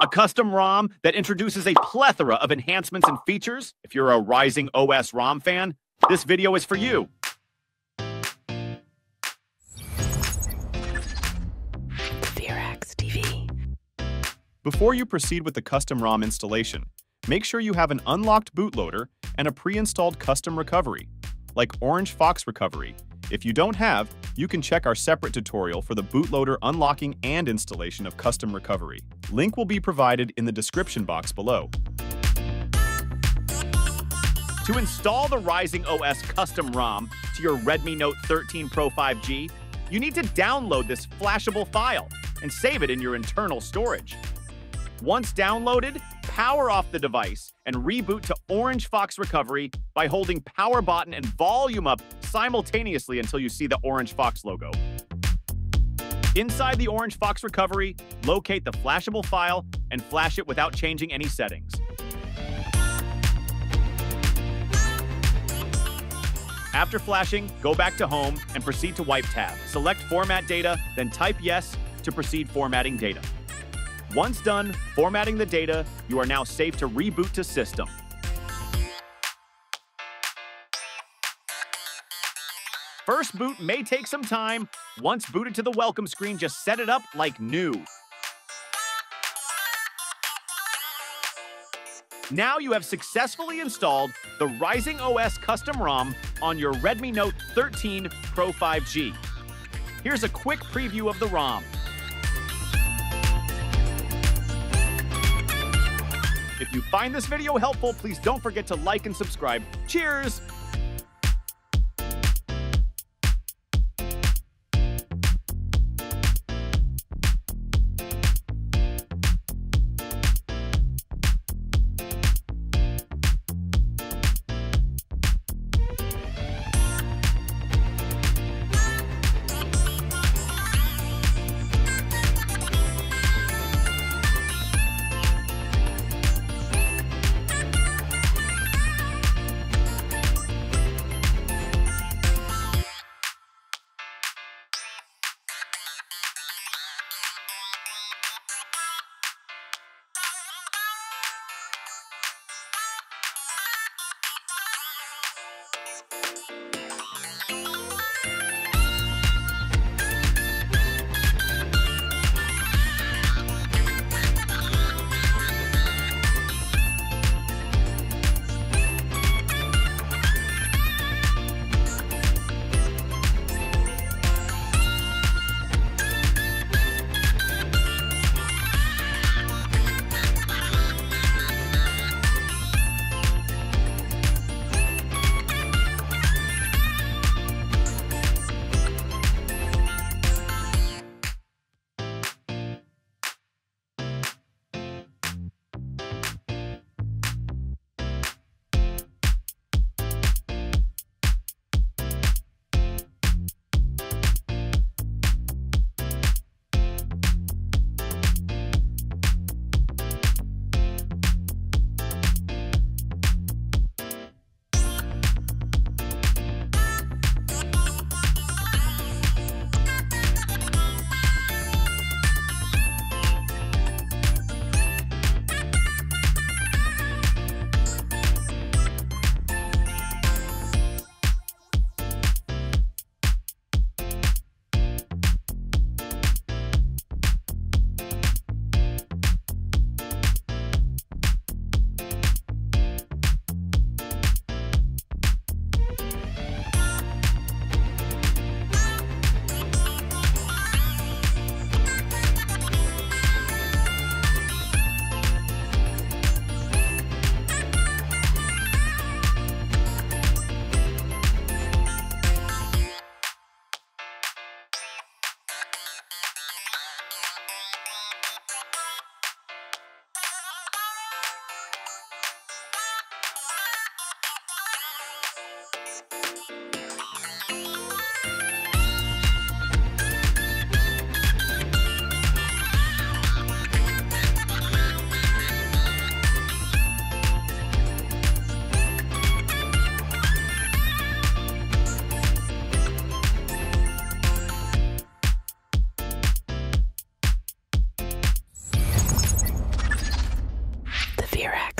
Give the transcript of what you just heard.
A custom ROM that introduces a plethora of enhancements and features. If you're a RisingOS ROM fan, this video is for you. Before you proceed with the custom ROM installation, make sure you have an unlocked bootloader and a pre-installed custom recovery, like Orange Fox Recovery. If you don't have, you can check our separate tutorial for the bootloader unlocking and installation of custom recovery. Link will be provided in the description box below. To install the RisingOS custom ROM to your Redmi Note 13 Pro 5G, you need to download this flashable file and save it in your internal storage. Once downloaded, power off the device and reboot to Orange Fox Recovery by holding power button and volume up simultaneously until you see the Orange Fox logo. Inside the Orange Fox Recovery, locate the flashable file and flash it without changing any settings. After flashing, go back to Home and proceed to Wipe tab. Select Format Data, then type Yes to proceed formatting data. Once done formatting the data, you are now safe to reboot to system. First boot may take some time. Once booted to the welcome screen, just set it up like new. Now you have successfully installed the RisingOS custom ROM on your Redmi Note 13 Pro 5G. Here's a quick preview of the ROM. If you find this video helpful, please don't forget to like and subscribe. Cheers! be right back.